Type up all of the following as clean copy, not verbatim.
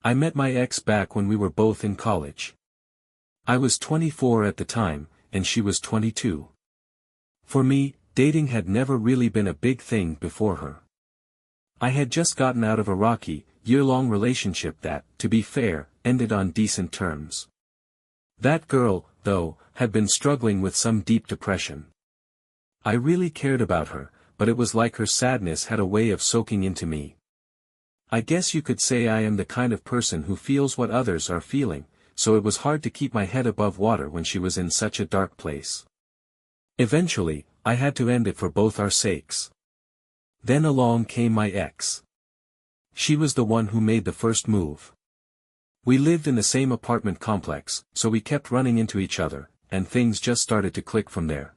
I met my ex back when we were both in college. I was 24 at the time, and she was 22. For me, dating had never really been a big thing before her. I had just gotten out of a rocky, year-long relationship that, to be fair, ended on decent terms. That girl, though, had been struggling with some deep depression. I really cared about her, but it was like her sadness had a way of soaking into me. I guess you could say I am the kind of person who feels what others are feeling, so it was hard to keep my head above water when she was in such a dark place. Eventually, I had to end it for both our sakes. Then along came my ex. She was the one who made the first move. We lived in the same apartment complex, so we kept running into each other, and things just started to click from there.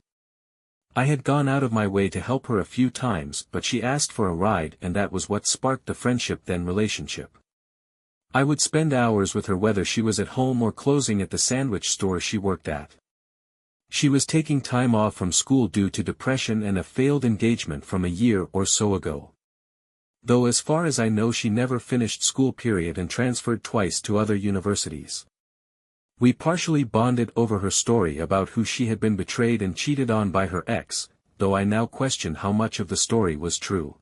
I had gone out of my way to help her a few times, but she asked for a ride, and that was what sparked the friendship then relationship. I would spend hours with her whether she was at home or closing at the sandwich store she worked at. She was taking time off from school due to depression and a failed engagement from a year or so ago. Though as far as I know she never finished school period and transferred twice to other universities. We partially bonded over her story about who she had been betrayed and cheated on by her ex, though I now question how much of the story was true.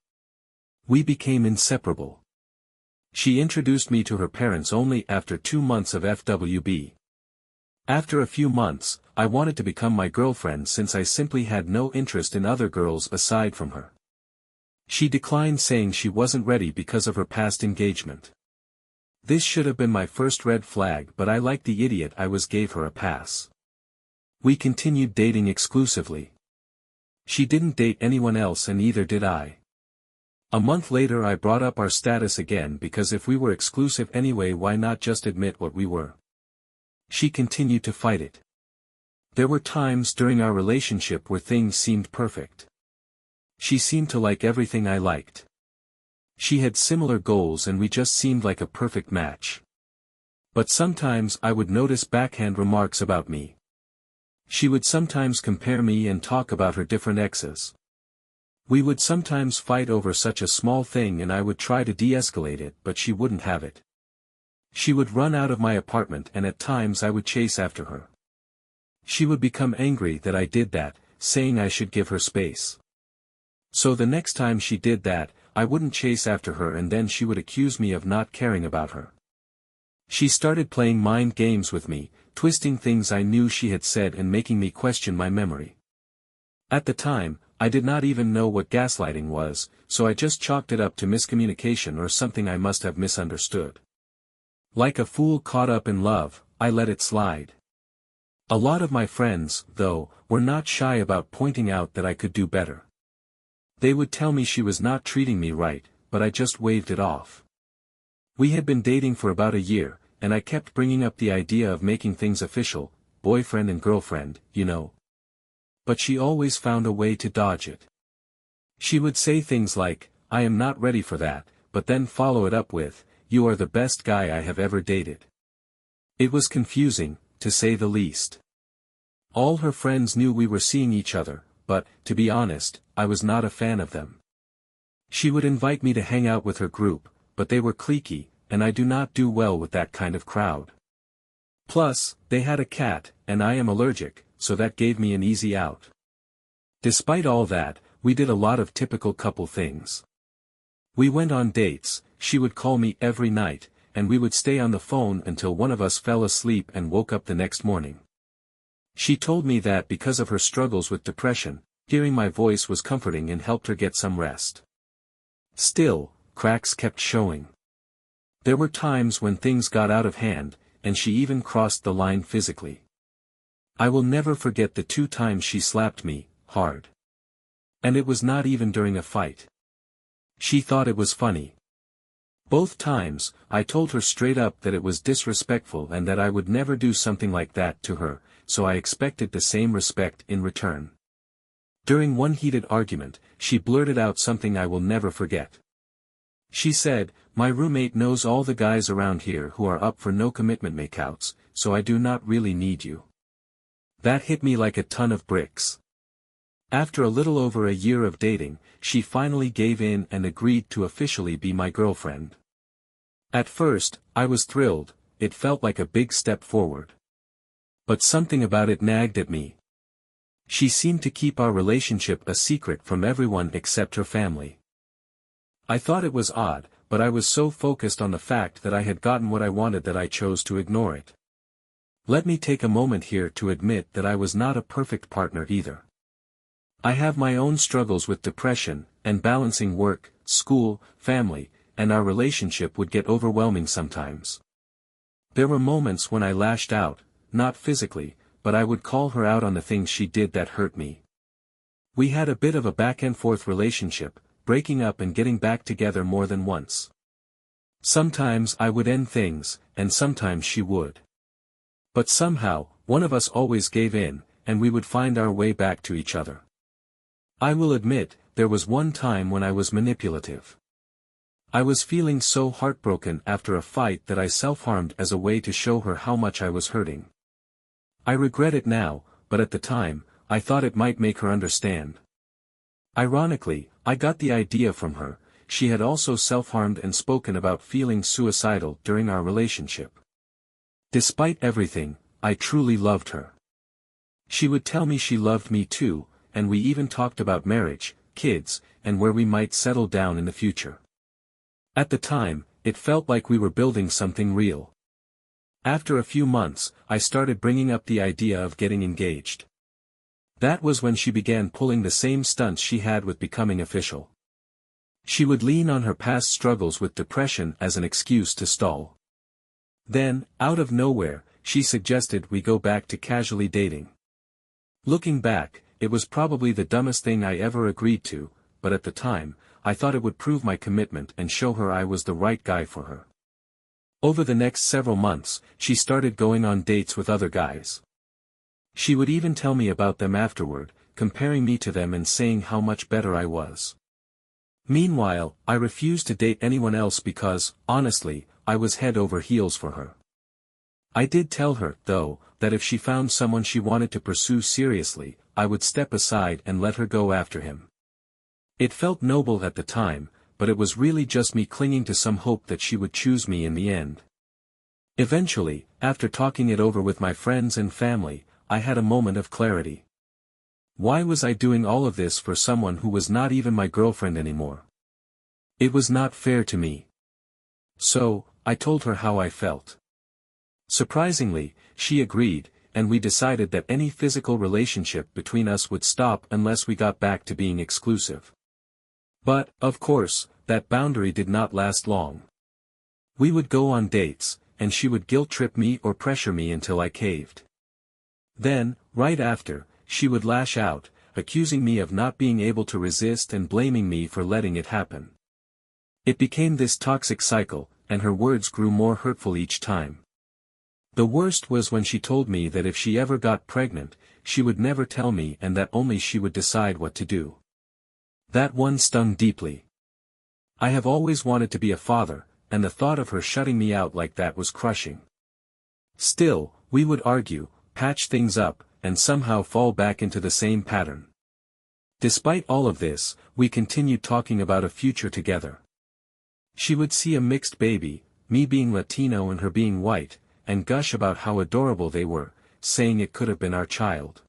We became inseparable. She introduced me to her parents only after 2 months of FWB. After a few months, I wanted to become my girlfriend since I simply had no interest in other girls aside from her. She declined, saying she wasn't ready because of her past engagement. This should have been my first red flag, but I, like the idiot I was, gave her a pass. We continued dating exclusively. She didn't date anyone else and neither did I. A month later I brought up our status again because if we were exclusive anyway, why not just admit what we were? She continued to fight it. There were times during our relationship where things seemed perfect. She seemed to like everything I liked. She had similar goals and we just seemed like a perfect match. But sometimes I would notice backhand remarks about me. She would sometimes compare me and talk about her different exes. We would sometimes fight over such a small thing and I would try to de-escalate it, but she wouldn't have it. She would run out of my apartment and at times I would chase after her. She would become angry that I did that, saying I should give her space. So the next time she did that, I wouldn't chase after her and then she would accuse me of not caring about her. She started playing mind games with me, twisting things I knew she had said and making me question my memory. At the time, I did not even know what gaslighting was, so I just chalked it up to miscommunication or something I must have misunderstood. Like a fool caught up in love, I let it slide. A lot of my friends, though, were not shy about pointing out that I could do better. They would tell me she was not treating me right, but I just waved it off. We had been dating for about a year, and I kept bringing up the idea of making things official, boyfriend and girlfriend, you know. But she always found a way to dodge it. She would say things like, "I am not ready for that," but then follow it up with, "You are the best guy I have ever dated." It was confusing, to say the least. All her friends knew we were seeing each other, but, to be honest, I was not a fan of them. She would invite me to hang out with her group, but they were cliquey, and I do not do well with that kind of crowd. Plus, they had a cat, and I am allergic, so that gave me an easy out. Despite all that, we did a lot of typical couple things. We went on dates, she would call me every night, and we would stay on the phone until one of us fell asleep and woke up the next morning. She told me that because of her struggles with depression, hearing my voice was comforting and helped her get some rest. Still, cracks kept showing. There were times when things got out of hand, and she even crossed the line physically. I will never forget the 2 times she slapped me, hard. And it was not even during a fight. She thought it was funny. Both times, I told her straight up that it was disrespectful and that I would never do something like that to her, so I expected the same respect in return. During one heated argument, she blurted out something I will never forget. She said, "My roommate knows all the guys around here who are up for no commitment makeouts, so I do not really need you." That hit me like a ton of bricks. After a little over a year of dating, she finally gave in and agreed to officially be my girlfriend. At first, I was thrilled, it felt like a big step forward. But something about it nagged at me. She seemed to keep our relationship a secret from everyone except her family. I thought it was odd, but I was so focused on the fact that I had gotten what I wanted that I chose to ignore it. Let me take a moment here to admit that I was not a perfect partner either. I have my own struggles with depression, and balancing work, school, family, and our relationship would get overwhelming sometimes. There were moments when I lashed out, not physically, but I would call her out on the things she did that hurt me. We had a bit of a back-and-forth relationship, breaking up and getting back together more than once. Sometimes I would end things, and sometimes she would. But somehow, one of us always gave in, and we would find our way back to each other. I will admit, there was one time when I was manipulative. I was feeling so heartbroken after a fight that I self-harmed as a way to show her how much I was hurting. I regret it now, but at the time, I thought it might make her understand. Ironically, I got the idea from her. She had also self-harmed and spoken about feeling suicidal during our relationship. Despite everything, I truly loved her. She would tell me she loved me too, and we even talked about marriage, kids, and where we might settle down in the future. At the time, it felt like we were building something real. After a few months, I started bringing up the idea of getting engaged. That was when she began pulling the same stunts she had with becoming official. She would lean on her past struggles with depression as an excuse to stall. Then, out of nowhere, she suggested we go back to casually dating. Looking back, it was probably the dumbest thing I ever agreed to, but at the time, I thought it would prove my commitment and show her I was the right guy for her. Over the next several months, she started going on dates with other guys. She would even tell me about them afterward, comparing me to them and saying how much better I was. Meanwhile, I refused to date anyone else because, honestly, I was head over heels for her. I did tell her, though, that if she found someone she wanted to pursue seriously, I would step aside and let her go after him. It felt noble at the time, but it was really just me clinging to some hope that she would choose me in the end. Eventually, after talking it over with my friends and family, I had a moment of clarity. Why was I doing all of this for someone who was not even my girlfriend anymore? It was not fair to me. So, I told her how I felt. Surprisingly, she agreed, and we decided that any physical relationship between us would stop unless we got back to being exclusive. But, of course, that boundary did not last long. We would go on dates, and she would guilt-trip me or pressure me until I caved. Then, right after, she would lash out, accusing me of not being able to resist and blaming me for letting it happen. It became this toxic cycle, and her words grew more hurtful each time. The worst was when she told me that if she ever got pregnant, she would never tell me and that only she would decide what to do. That one stung deeply. I have always wanted to be a father, and the thought of her shutting me out like that was crushing. Still, we would argue, patch things up, and somehow fall back into the same pattern. Despite all of this, we continued talking about a future together. She would see a mixed baby, me being Latino and her being white, and gush about how adorable they were, saying it could have been our child.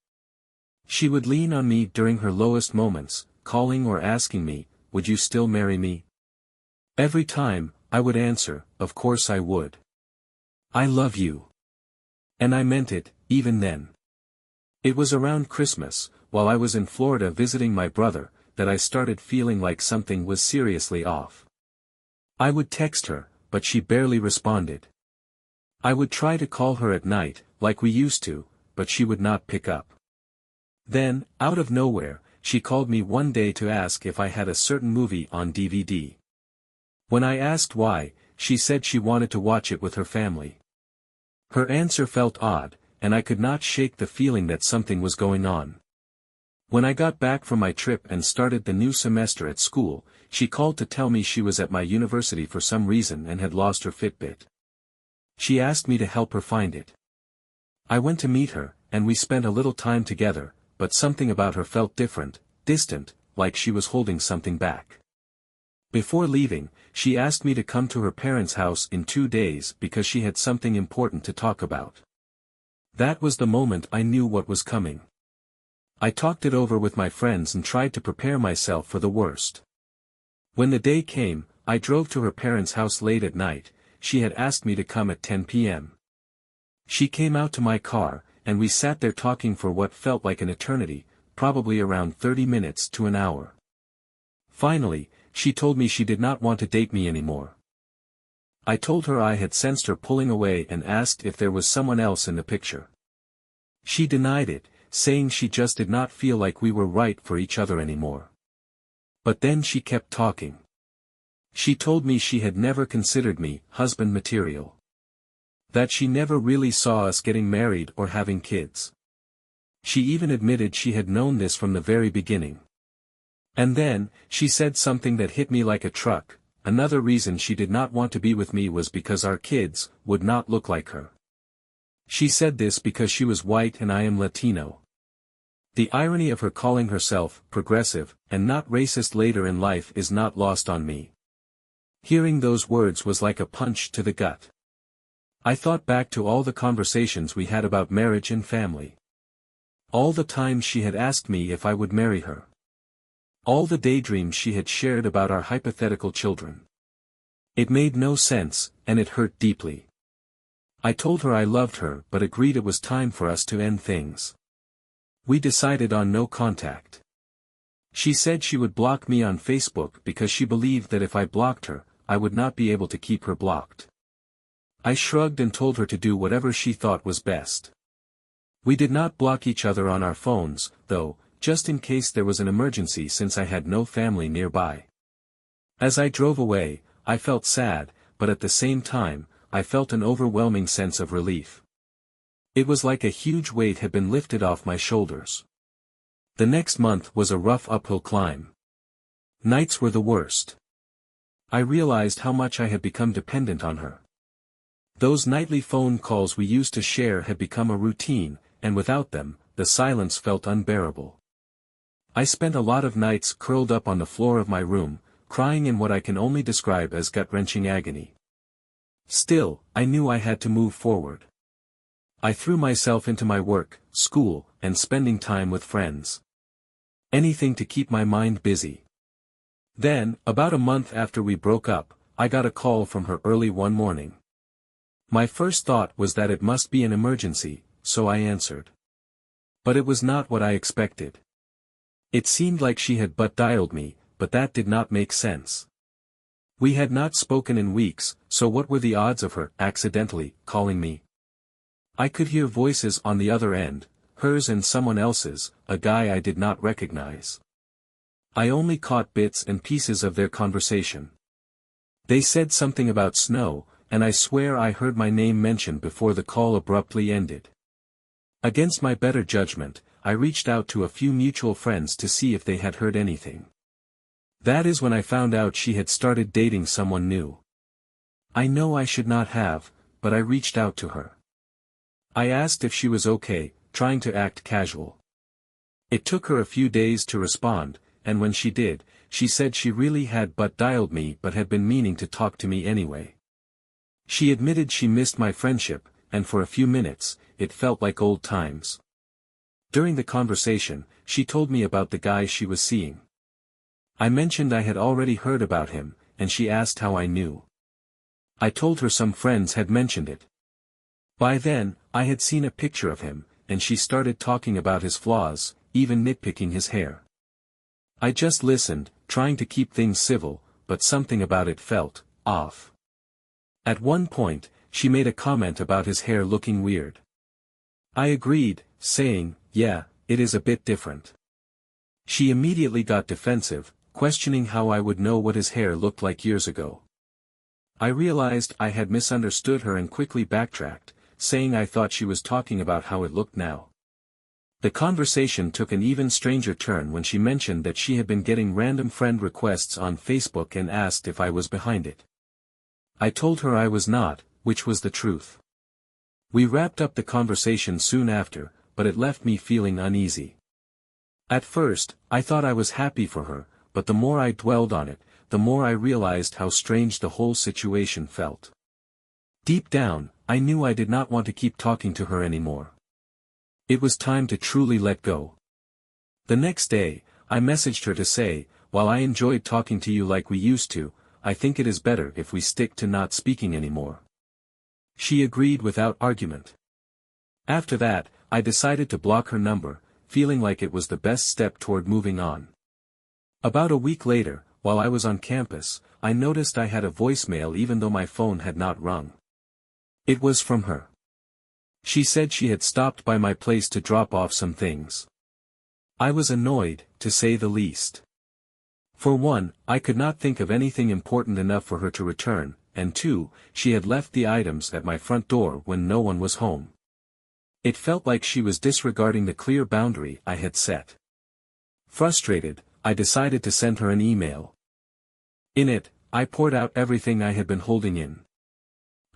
She would lean on me during her lowest moments, calling or asking me, "Would you still marry me?" Every time, I would answer, "Of course I would. I love you." And I meant it, even then. It was around Christmas, while I was in Florida visiting my brother, that I started feeling like something was seriously off. I would text her, but she barely responded. I would try to call her at night, like we used to, but she would not pick up. Then, out of nowhere, she called me one day to ask if I had a certain movie on DVD. When I asked why, she said she wanted to watch it with her family. Her answer felt odd, and I could not shake the feeling that something was going on. When I got back from my trip and started the new semester at school, she called to tell me she was at my university for some reason and had lost her Fitbit. She asked me to help her find it. I went to meet her, and we spent a little time together, but something about her felt different, distant, like she was holding something back. Before leaving, she asked me to come to her parents' house in 2 days because she had something important to talk about. That was the moment I knew what was coming. I talked it over with my friends and tried to prepare myself for the worst. When the day came, I drove to her parents' house late at night. She had asked me to come at 10 p.m. She came out to my car, and we sat there talking for what felt like an eternity, probably around 30 minutes to an hour. Finally, she told me she did not want to date me anymore. I told her I had sensed her pulling away and asked if there was someone else in the picture. She denied it, saying she just did not feel like we were right for each other anymore. But then she kept talking. She told me she had never considered me husband material. That she never really saw us getting married or having kids. She even admitted she had known this from the very beginning. And then, she said something that hit me like a truck. Another reason she did not want to be with me was because our kids would not look like her. She said this because she was white and I am Latino. The irony of her calling herself progressive and not racist later in life is not lost on me. Hearing those words was like a punch to the gut. I thought back to all the conversations we had about marriage and family. All the times she had asked me if I would marry her. All the daydreams she had shared about our hypothetical children. It made no sense, and it hurt deeply. I told her I loved her but agreed it was time for us to end things. We decided on no contact. She said she would block me on Facebook because she believed that if I blocked her, I would not be able to keep her blocked. I shrugged and told her to do whatever she thought was best. We did not block each other on our phones, though, just in case there was an emergency since I had no family nearby. As I drove away, I felt sad, but at the same time, I felt an overwhelming sense of relief. It was like a huge weight had been lifted off my shoulders. The next month was a rough uphill climb. Nights were the worst. I realized how much I had become dependent on her. Those nightly phone calls we used to share had become a routine, and without them, the silence felt unbearable. I spent a lot of nights curled up on the floor of my room, crying in what I can only describe as gut-wrenching agony. Still, I knew I had to move forward. I threw myself into my work, school, and spending time with friends. Anything to keep my mind busy. Then, about a month after we broke up, I got a call from her early one morning. My first thought was that it must be an emergency, so I answered. But it was not what I expected. It seemed like she had butt-dialed me, but that did not make sense. We had not spoken in weeks, so what were the odds of her accidentally calling me? I could hear voices on the other end, hers and someone else's, a guy I did not recognize. I only caught bits and pieces of their conversation. They said something about snow, and I swear I heard my name mentioned before the call abruptly ended. Against my better judgment, I reached out to a few mutual friends to see if they had heard anything. That is when I found out she had started dating someone new. I know I should not have, but I reached out to her. I asked if she was okay, trying to act casual. It took her a few days to respond, and when she did, she said she really had butt-dialed me but had been meaning to talk to me anyway. She admitted she missed my friendship, and for a few minutes, it felt like old times. During the conversation, she told me about the guy she was seeing. I mentioned I had already heard about him, and she asked how I knew. I told her some friends had mentioned it. By then, I had seen a picture of him, and she started talking about his flaws, even nitpicking his hair. I just listened, trying to keep things civil, but something about it felt off. At one point, she made a comment about his hair looking weird. I agreed, saying, "Yeah, it is a bit different." She immediately got defensive, questioning how I would know what his hair looked like years ago. I realized I had misunderstood her and quickly backtracked, saying I thought she was talking about how it looked now. The conversation took an even stranger turn when she mentioned that she had been getting random friend requests on Facebook and asked if I was behind it. I told her I was not, which was the truth. We wrapped up the conversation soon after, but it left me feeling uneasy. At first, I thought I was happy for her, but the more I dwelled on it, the more I realized how strange the whole situation felt. Deep down, I knew I did not want to keep talking to her anymore. It was time to truly let go. The next day, I messaged her to say, "While I enjoyed talking to you like we used to, I think it is better if we stick to not speaking anymore." She agreed without argument. After that, I decided to block her number, feeling like it was the best step toward moving on. About a week later, while I was on campus, I noticed I had a voicemail even though my phone had not rung. It was from her. She said she had stopped by my place to drop off some things. I was annoyed, to say the least. For one, I could not think of anything important enough for her to return, and two, she had left the items at my front door when no one was home. It felt like she was disregarding the clear boundary I had set. Frustrated, I decided to send her an email. In it, I poured out everything I had been holding in.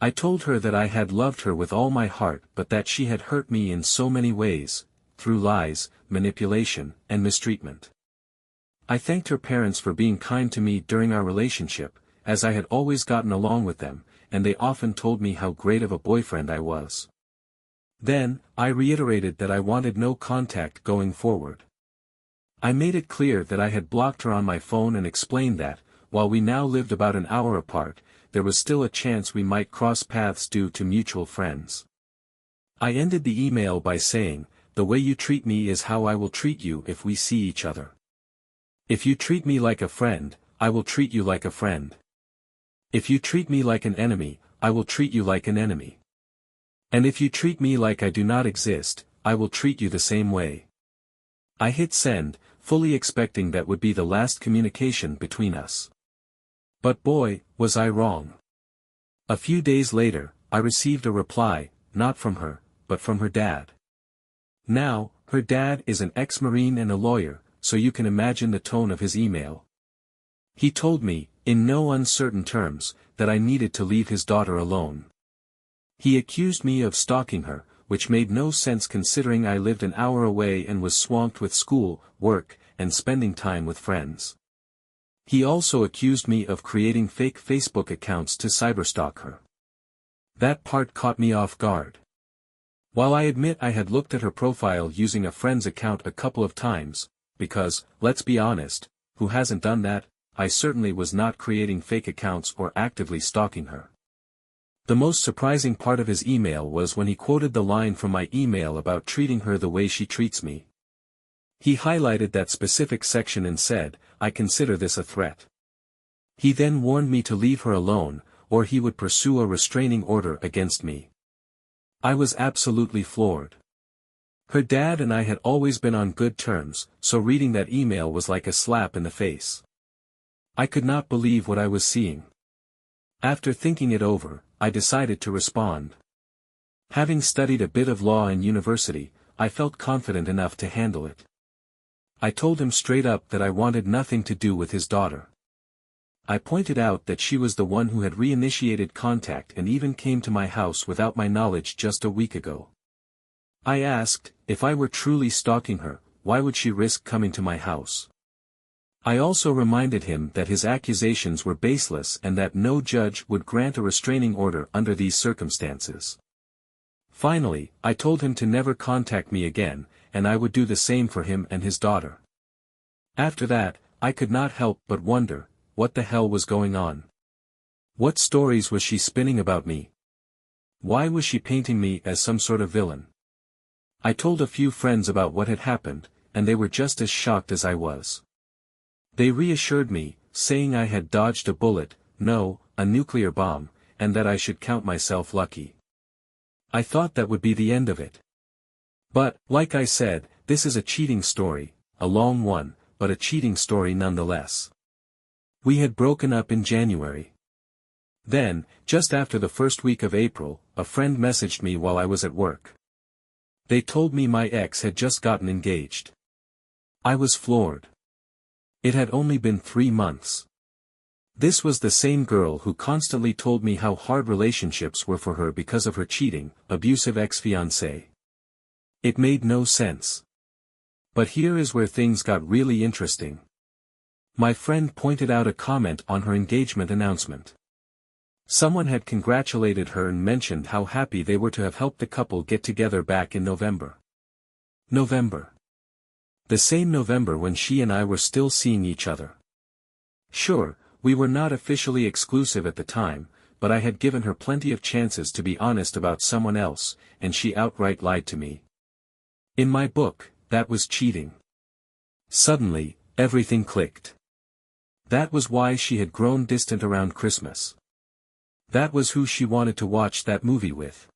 I told her that I had loved her with all my heart but that she had hurt me in so many ways, through lies, manipulation, and mistreatment. I thanked her parents for being kind to me during our relationship, as I had always gotten along with them, and they often told me how great of a boyfriend I was. Then, I reiterated that I wanted no contact going forward. I made it clear that I had blocked her on my phone and explained that, while we now lived about an hour apart, there was still a chance we might cross paths due to mutual friends. I ended the email by saying, "The way you treat me is how I will treat you if we see each other. If you treat me like a friend, I will treat you like a friend. If you treat me like an enemy, I will treat you like an enemy. And if you treat me like I do not exist, I will treat you the same way." I hit send, fully expecting that would be the last communication between us. But boy, was I wrong. A few days later, I received a reply, not from her, but from her dad. Now, her dad is an ex-Marine and a lawyer, so you can imagine the tone of his email. He told me, in no uncertain terms, that I needed to leave his daughter alone. He accused me of stalking her, which made no sense considering I lived an hour away and was swamped with school, work, and spending time with friends. He also accused me of creating fake Facebook accounts to cyberstalk her. That part caught me off guard. While I admit I had looked at her profile using a friend's account a couple of times, because, let's be honest, who hasn't done that, I certainly was not creating fake accounts or actively stalking her. The most surprising part of his email was when he quoted the line from my email about treating her the way she treats me. He highlighted that specific section and said, "I consider this a threat." He then warned me to leave her alone, or he would pursue a restraining order against me. I was absolutely floored. Her dad and I had always been on good terms, so reading that email was like a slap in the face. I could not believe what I was seeing. After thinking it over, I decided to respond. Having studied a bit of law in university, I felt confident enough to handle it. I told him straight up that I wanted nothing to do with his daughter. I pointed out that she was the one who had reinitiated contact and even came to my house without my knowledge just a week ago. I asked, if I were truly stalking her, why would she risk coming to my house? I also reminded him that his accusations were baseless and that no judge would grant a restraining order under these circumstances. Finally, I told him to never contact me again, and I would do the same for him and his daughter. After that, I could not help but wonder, what the hell was going on? What stories was she spinning about me? Why was she painting me as some sort of villain? I told a few friends about what had happened, and they were just as shocked as I was. They reassured me, saying I had dodged a bullet, no, a nuclear bomb, and that I should count myself lucky. I thought that would be the end of it. But, like I said, this is a cheating story, a long one, but a cheating story nonetheless. We had broken up in January. Then, just after the first week of April, a friend messaged me while I was at work. They told me my ex had just gotten engaged. I was floored. It had only been 3 months. This was the same girl who constantly told me how hard relationships were for her because of her cheating, abusive ex-fiancé. It made no sense. But here is where things got really interesting. My friend pointed out a comment on her engagement announcement. Someone had congratulated her and mentioned how happy they were to have helped the couple get together back in November. November. The same November when she and I were still seeing each other. Sure, we were not officially exclusive at the time, but I had given her plenty of chances to be honest about someone else, and she outright lied to me. In my book, that was cheating. Suddenly, everything clicked. That was why she had grown distant around Christmas. That was who she wanted to watch that movie with.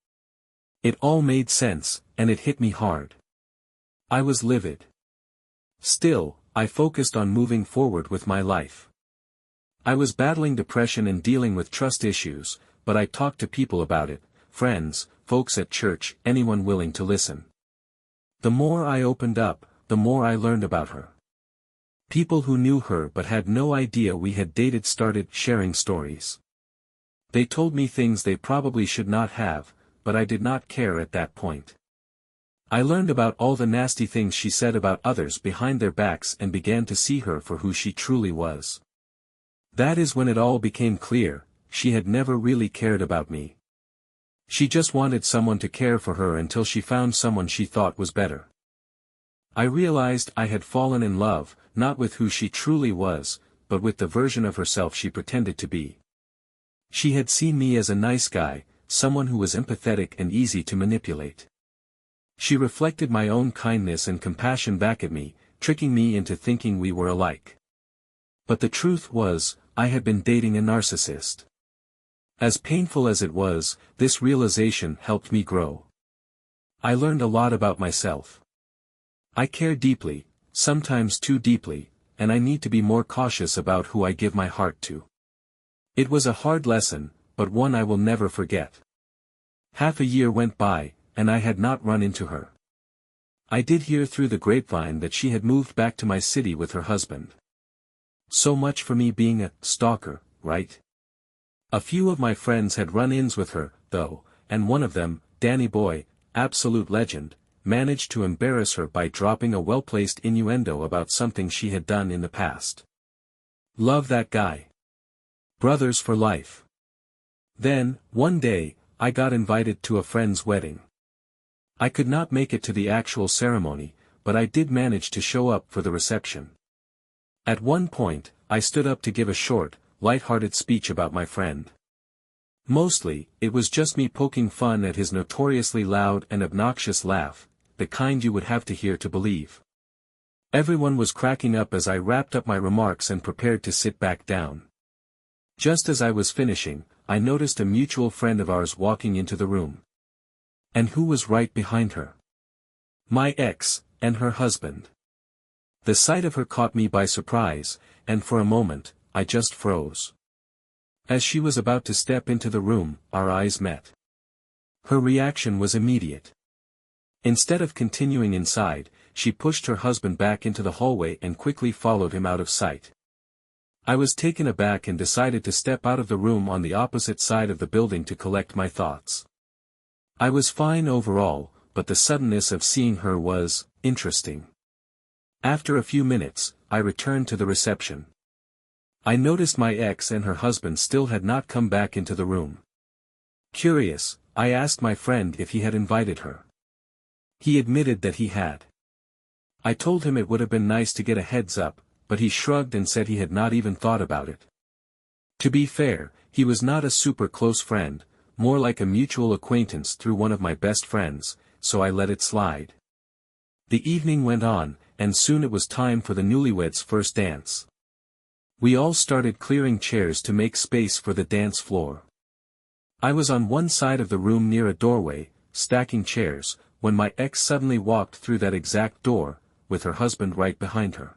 It all made sense, and it hit me hard. I was livid. Still, I focused on moving forward with my life. I was battling depression and dealing with trust issues, but I talked to people about it, friends, folks at church, anyone willing to listen. The more I opened up, the more I learned about her. People who knew her but had no idea we had dated started sharing stories. They told me things they probably should not have, but I did not care at that point. I learned about all the nasty things she said about others behind their backs and began to see her for who she truly was. That is when it all became clear, she had never really cared about me. She just wanted someone to care for her until she found someone she thought was better. I realized I had fallen in love, not with who she truly was, but with the version of herself she pretended to be. She had seen me as a nice guy, someone who was empathetic and easy to manipulate. She reflected my own kindness and compassion back at me, tricking me into thinking we were alike. But the truth was, I had been dating a narcissist. As painful as it was, this realization helped me grow. I learned a lot about myself. I care deeply, sometimes too deeply, and I need to be more cautious about who I give my heart to. It was a hard lesson, but one I will never forget. Half a year went by, and I had not run into her. I did hear through the grapevine that she had moved back to my city with her husband. So much for me being a stalker, right? A few of my friends had run-ins with her, though, and one of them, Danny Boy, absolute legend, managed to embarrass her by dropping a well-placed innuendo about something she had done in the past. Love that guy. Brothers for life. Then, one day, I got invited to a friend's wedding. I could not make it to the actual ceremony, but I did manage to show up for the reception. At one point, I stood up to give a short, light-hearted speech about my friend. Mostly, it was just me poking fun at his notoriously loud and obnoxious laugh, the kind you would have to hear to believe. Everyone was cracking up as I wrapped up my remarks and prepared to sit back down. Just as I was finishing, I noticed a mutual friend of ours walking into the room. And who was right behind her? My ex, and her husband. The sight of her caught me by surprise, and for a moment, I just froze. As she was about to step into the room, our eyes met. Her reaction was immediate. Instead of continuing inside, she pushed her husband back into the hallway and quickly followed him out of sight. I was taken aback and decided to step out of the room on the opposite side of the building to collect my thoughts. I was fine overall, but the suddenness of seeing her was interesting. After a few minutes, I returned to the reception. I noticed my ex and her husband still had not come back into the room. Curious, I asked my friend if he had invited her. He admitted that he had. I told him it would have been nice to get a heads up, but he shrugged and said he had not even thought about it. To be fair, he was not a super close friend, more like a mutual acquaintance through one of my best friends, so I let it slide. The evening went on, and soon it was time for the newlyweds' first dance. We all started clearing chairs to make space for the dance floor. I was on one side of the room near a doorway, stacking chairs, when my ex suddenly walked through that exact door, with her husband right behind her.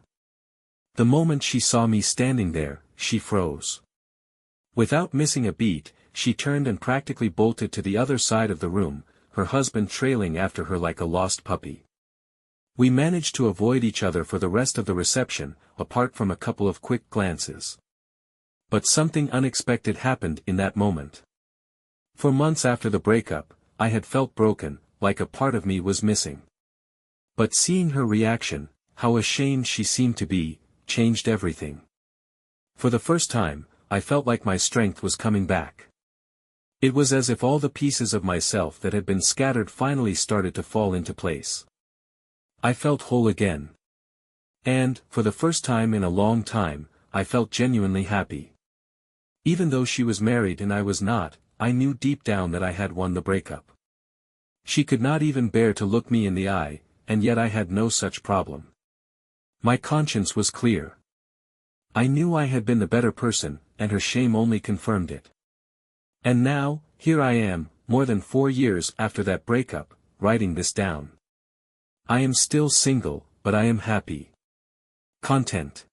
The moment she saw me standing there, she froze. Without missing a beat, she turned and practically bolted to the other side of the room, her husband trailing after her like a lost puppy. We managed to avoid each other for the rest of the reception, apart from a couple of quick glances. But something unexpected happened in that moment. For months after the breakup, I had felt broken, like a part of me was missing. But seeing her reaction, how ashamed she seemed to be, changed everything. For the first time, I felt like my strength was coming back. It was as if all the pieces of myself that had been scattered finally started to fall into place. I felt whole again. And, for the first time in a long time, I felt genuinely happy. Even though she was married and I was not, I knew deep down that I had won the breakup. She could not even bear to look me in the eye, and yet I had no such problem. My conscience was clear. I knew I had been the better person, and her shame only confirmed it. And now, here I am, more than 4 years after that breakup, writing this down. I am still single, but I am happy. Content.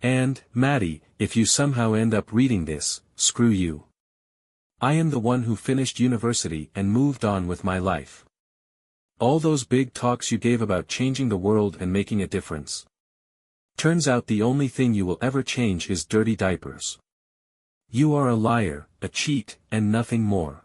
And, Maddie, if you somehow end up reading this, screw you. I am the one who finished university and moved on with my life. All those big talks you gave about changing the world and making a difference. Turns out the only thing you will ever change is dirty diapers. You are a liar, a cheat, and nothing more.